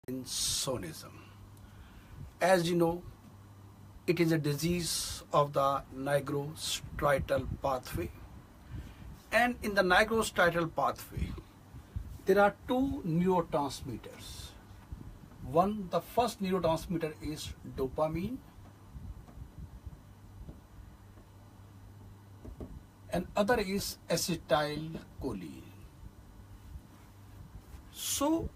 Parkinsonism. As you know, it is a disease of the nigrostriatal pathway. And in the nigrostriatal pathway, there are two neurotransmitters. The first neurotransmitter is dopamine, and other is acetylcholine. So,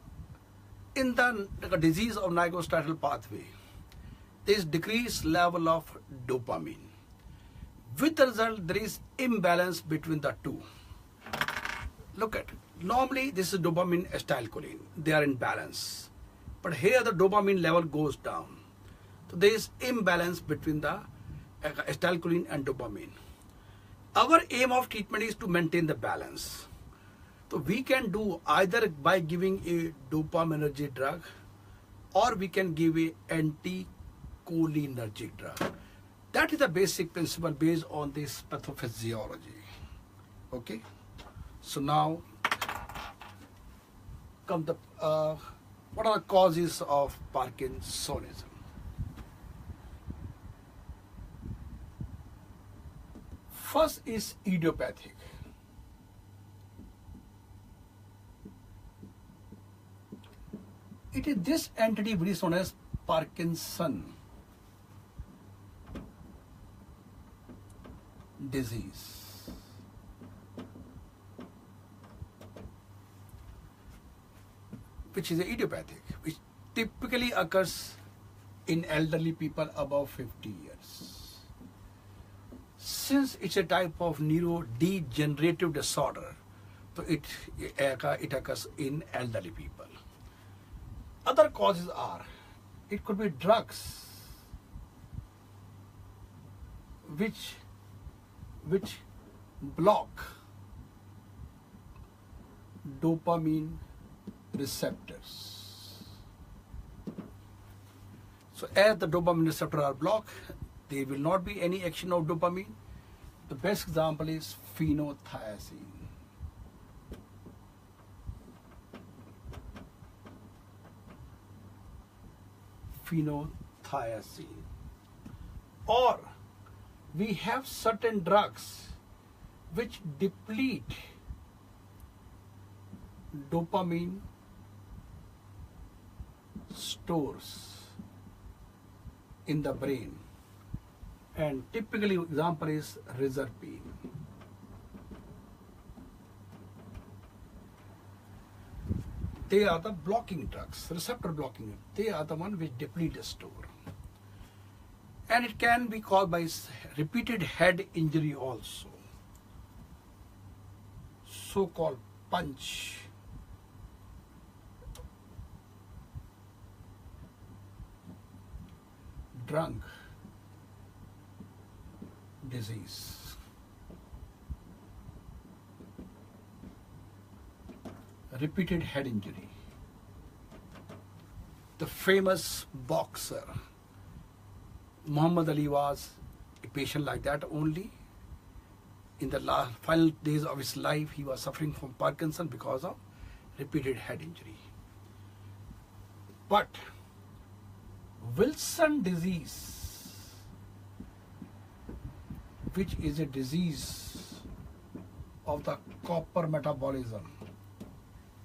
in the disease of nigrostriatal pathway, there is decreased level of dopamine. With the result, there is imbalance between the two. Look at, normally this is dopamine, acetylcholine. They are in balance. But here the dopamine level goes down. So there is imbalance between the acetylcholine and dopamine. Our aim of treatment is to maintain the balance. So we can do either by giving a dopaminergic drug, or we can give a anticholinergic drug. That is the basic principle based on this pathophysiology. Okay. So now come the what are the causes of Parkinsonism? First is idiopathic. It is this entity which is known as Parkinson disease. Which is idiopathic, which typically occurs in elderly people above 50 years. Since it's a type of neurodegenerative disorder, so it occurs in elderly people. Other causes are, it could be drugs which block dopamine receptors. So as the dopamine receptors are blocked, there will not be any action of dopamine. The best example is phenothiazine. Or we have certain drugs which deplete dopamine stores in the brain, and typically example is reserpine. They are the blocking drugs, receptor blocking. They are the one which deplete the store. And it can be caused by repeated head injury also, so-called punch. Drunk disease. Repeated head injury. The famous boxer Muhammad Ali was a patient like that only. In the final days of his life, he was suffering from Parkinson because of repeated head injury. But Wilson disease, which is a disease of the copper metabolism,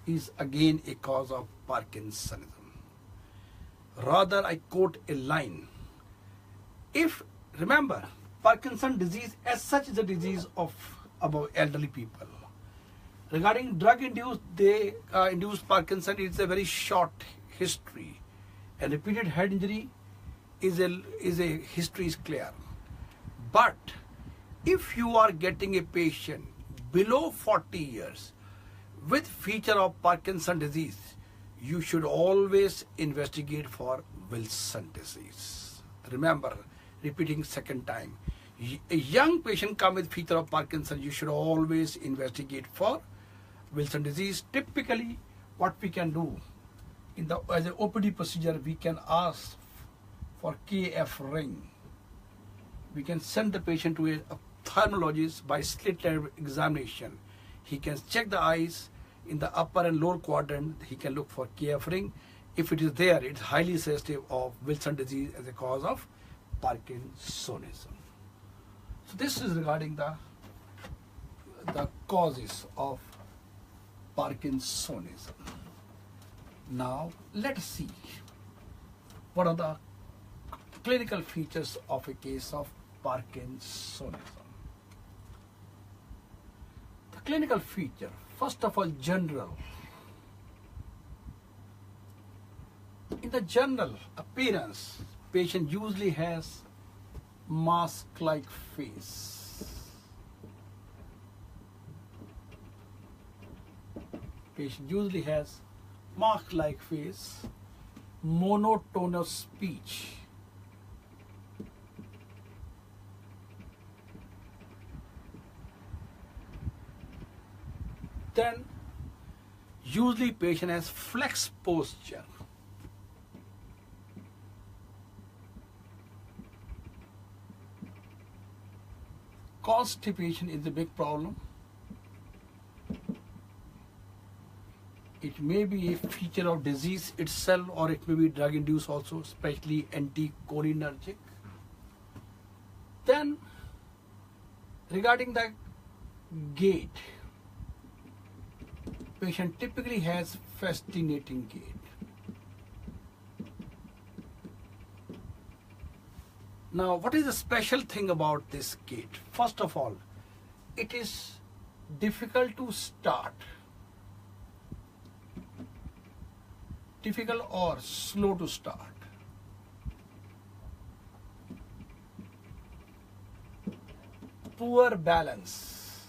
is again a cause of Parkinsonism. Rather, I quote a line. Remember, Parkinson disease as such is a disease of about elderly people. Regarding drug-induced, induced Parkinson, it's a very short history. And repeated head injury history is clear. But if you are getting a patient below 40 years with feature of Parkinson disease, you should always investigate for Wilson disease. Remember, repeating second time, a young patient come with feature of Parkinson, you should always investigate for Wilson disease. Typically, what we can do as an OPD procedure, we can ask for KF ring. We can send the patient to a ophthalmologist by slit lamp examination. He can check the eyes in the upper and lower quadrant. He can look for KF ring, If it is there, it's highly suggestive of Wilson disease as a cause of Parkinsonism. So this is regarding the causes of Parkinsonism. Now let's see what are the clinical features of a case of Parkinsonism. The clinical feature, first of all, general. In the general appearance, patient usually has mask-like face. Patient usually has mask-like face, monotonous speech. Then, usually patient has flex posture. Constipation is a big problem. It may be a feature of disease itself, or it may be drug induced also, especially anticholinergic. Then, regarding the gait, patient typically has fascinating gait. Now, what is the special thing about this gait? First of all, it is difficult to start. Difficult or slow to start. Poor balance.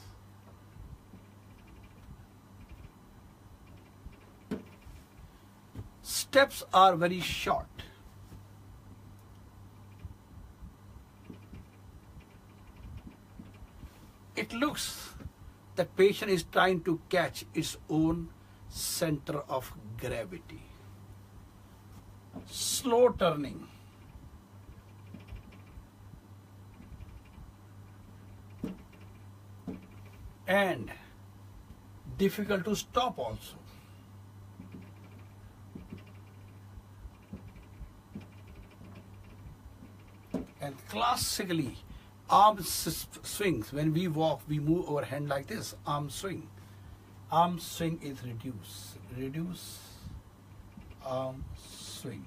Steps are very short. It looks the patient is trying to catch its own center of gravity. Slow turning. And difficult to stop also. And classically, arm swings, when we walk, we move our hand like this, arm swing. Arm swing is reduce. Reduce, arm swing.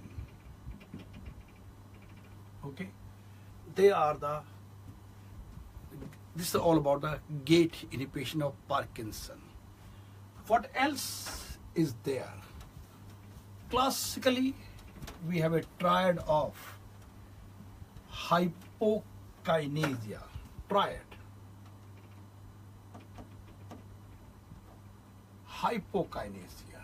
Okay? This is all about the gait in a patient of Parkinson. What else is there? Classically, we have a triad of hypokinesia. Triad. Hypokinesia.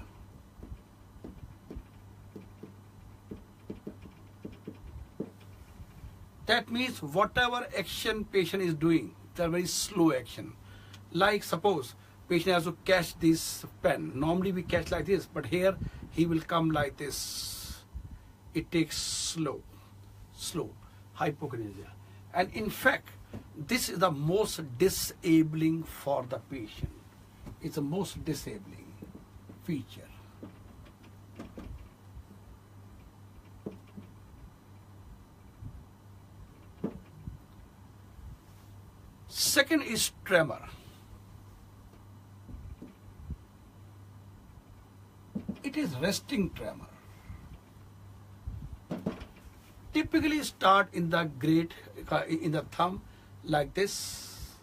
That means whatever action patient is doing, it's a very slow action. Like suppose patient has to catch this pen. Normally we catch like this, but here he will come like this. It takes slow. Hypokinesia. And in fact, this is the most disabling for the patient. It's the most disabling feature. Second is tremor. It is resting tremor. Typically start in the thumb like this.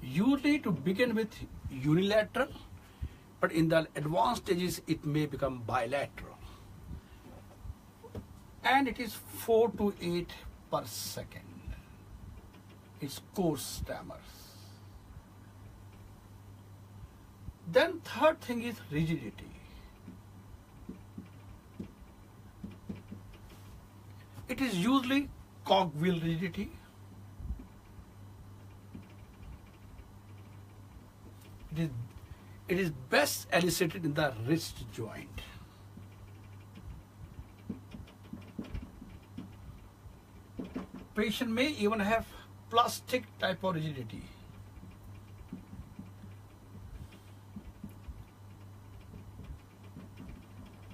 Usually to begin with unilateral, but in the advanced stages it may become bilateral. And it is 4 to 8 per second. It's coarse tremors. Then third thing is rigidity. It is usually cogwheel rigidity. It is best elicited in the wrist joint. Patient may even have plastic type of rigidity.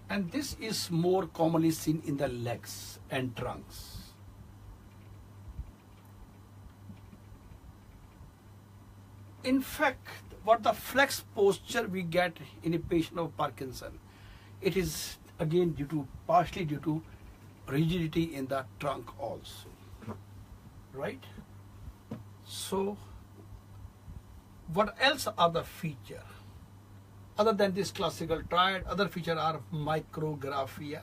And this is more commonly seen in the legs and trunks. In fact, what the flex posture we get in a patient of Parkinson, it is again partially due to rigidity in the trunk also, right? So, what else are the features? Other than this classical triad, other features are micrographia,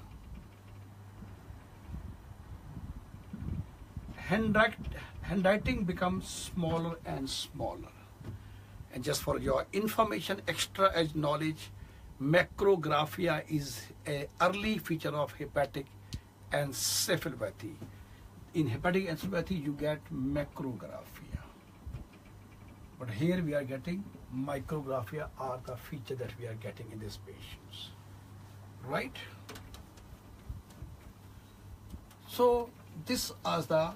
handwriting becomes smaller and smaller. And just for your information, extra edge knowledge, macrographia is an early feature of hepatic encephalopathy. In hepatic encephalopathy, you get macrographia. But here we are getting micrographia are the feature that we are getting in these patients, right? So this is the,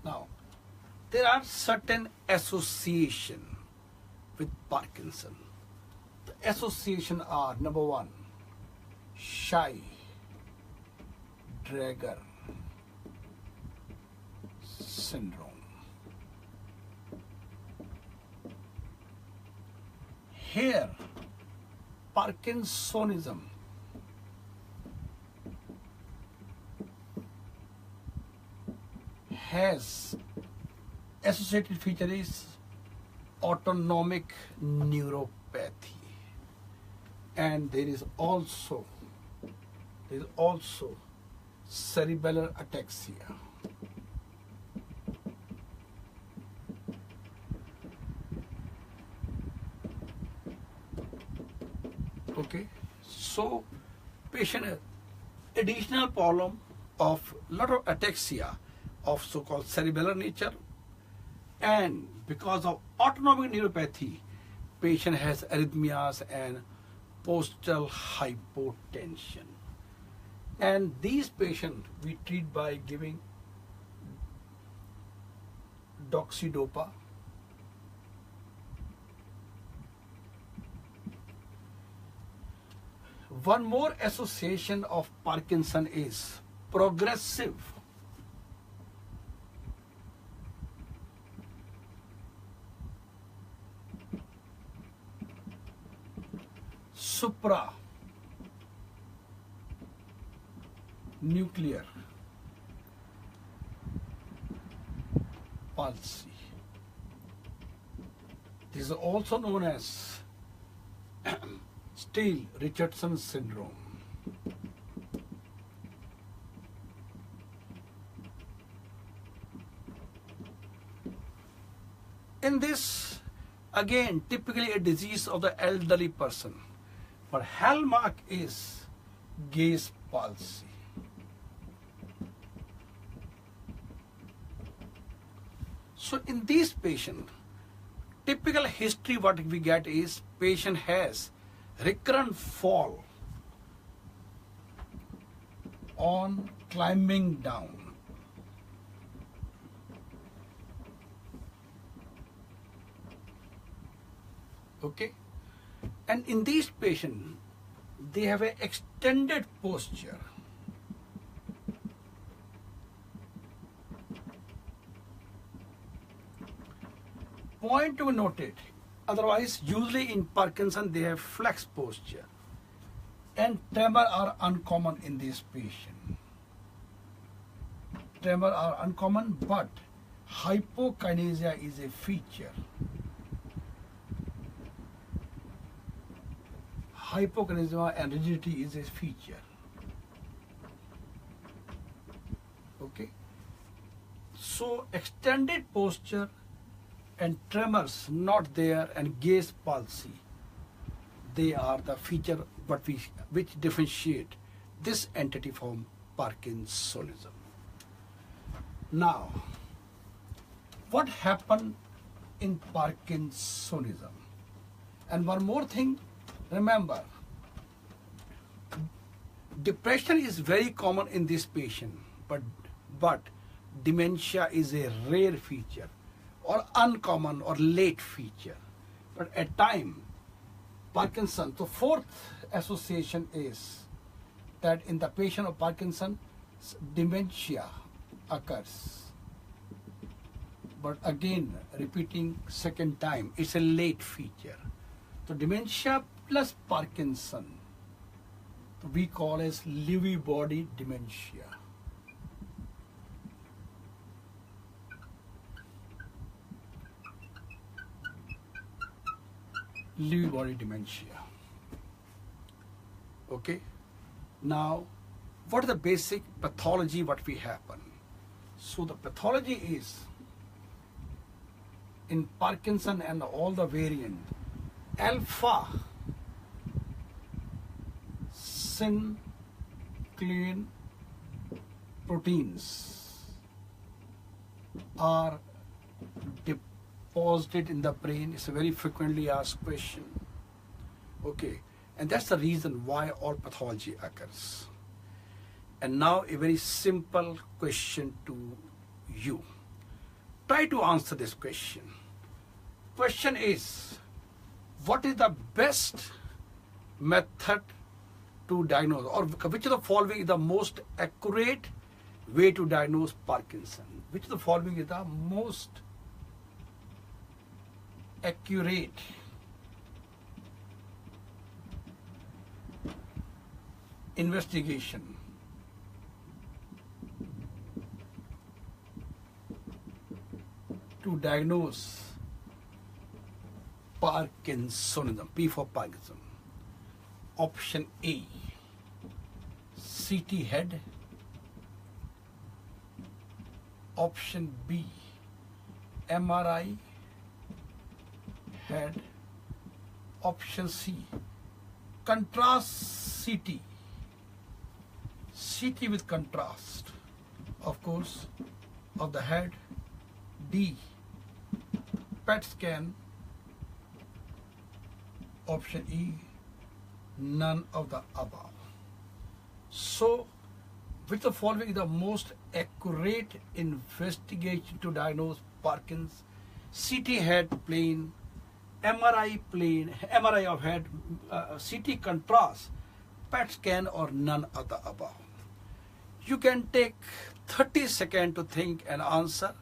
now there are certain association with Parkinson. The association are: number one, shy, dragger syndrome. Here, Parkinsonism has associated feature is autonomic neuropathy, and there is also cerebellar ataxia. Okay, so patient additional problem of lot of ataxia of so-called cerebellar nature, and because of autonomic neuropathy, patient has arrhythmias and postural hypotension. And these patients we treat by giving doxidopa, one more association of Parkinson is progressive supranuclear palsy. This is also known as Steele-Richardson syndrome. In this, again, typically a disease of the elderly person, but hallmark is gaze palsy. So in these patients, typical history what we get is patient has recurrent fall on climbing down. Okay, and in these patients, they have an extended posture. Point to be noted. Otherwise, usually in Parkinson, they have flex posture, and tremor are uncommon in this patient. Tremor are uncommon, but hypokinesia is a feature. Hypokinesia and rigidity is a feature. Okay. So extended posture and tremors not there, and gaze palsy, they are the feature which differentiate this entity from Parkinsonism. Now, what happened in Parkinsonism? And one more thing, remember, depression is very common in this patient, but dementia is a rare feature or uncommon or late feature. But at time, Parkinson. So fourth association is that in the patient of Parkinson, dementia occurs. But again, repeating second time, it's a late feature. So dementia plus Parkinson, we call as Lewy body dementia. Lewy body dementia. Okay. Now, what is the basic pathology what we happen? So the pathology is in Parkinson and all the variant, alpha synuclein proteins are deposited in the brain. It's a very frequently asked question. Okay, and that's the reason why all pathology occurs. And now a very simple question to you. Try to answer this question. Question is, what is the best method to diagnose, or which of the following is the most accurate way to diagnose Parkinson? Which of the following is the most accurate investigation to diagnose Parkinsonism? P for Parkinson. Option A, CT head. Option B, MRI head. Option C, contrast CT. CT with contrast, of course, of the head. D, PET scan. Option E, none of the above. So, which of the following is the most accurate investigation to diagnose Parkinson's? CT head plane, MRI plane, MRI of head, CT contrast, PET scan, or none of the above. You can take 30 seconds to think and answer.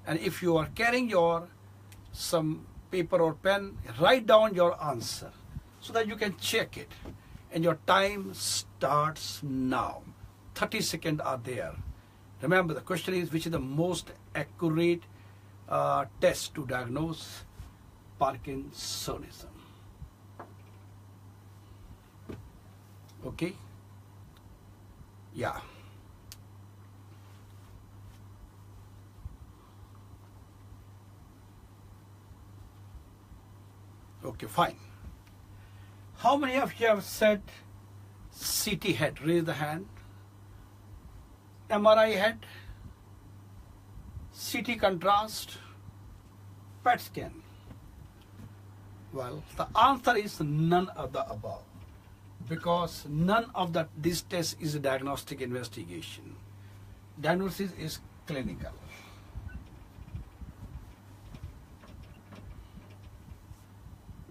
And if you are carrying your some paper or pen, write down your answer so that you can check it. And your time starts now. 30 seconds are there. Remember, the question is, which is the most accurate test to diagnose Parkinsonism? Okay? Yeah. Okay, fine. How many of you have said CT head? Raise the hand. MRI head, CT contrast, PET scan. Well, the answer is none of the above, because none of these tests is a diagnostic investigation. Diagnosis is clinical.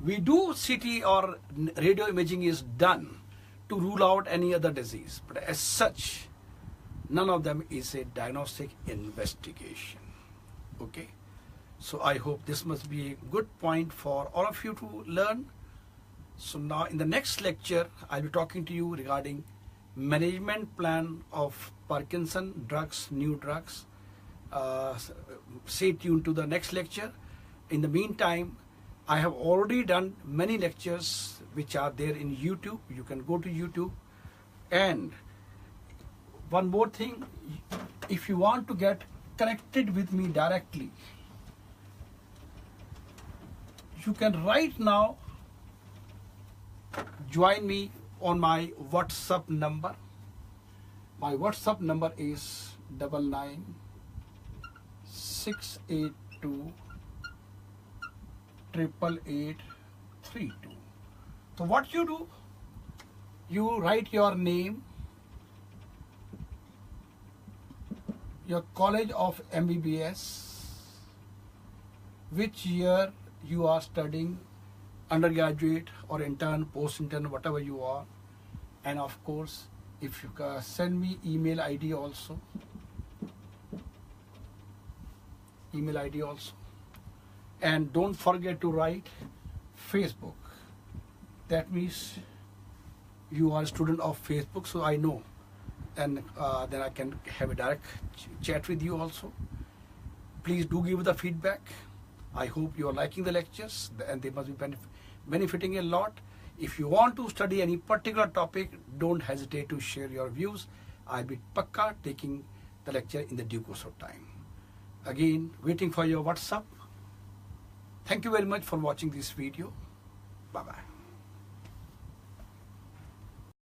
We do CT or radio imaging is done to rule out any other disease, but as such, none of them is a diagnostic investigation. Okay, so I hope this must be a good point for all of you to learn. So now in the next lecture, I'll be talking to you regarding management plan of Parkinson, drugs, new drugs. Stay tuned to the next lecture. In the meantime, I have already done many lectures which are there in YouTube. You can go to YouTube. And one more thing, if you want to get connected with me directly, you can right now join me on my WhatsApp number. My WhatsApp number is 99682 88832. So what you do, you write your name, your college of MBBS, which year you are studying, undergraduate or intern, post-intern, whatever you are. And of course, if you can send me email ID also, and don't forget to write Faecbook. That means you are a student of Faecbook, so I know, and then I can have a direct chat with you also. Please do give the feedback. I hope you are liking the lectures and they must be benefiting a lot. If you want to study any particular topic, don't hesitate to share your views. I'll be pakka taking the lecture in the due course of time. Again, waiting for your WhatsApp. Thank you very much for watching this video. Bye-bye.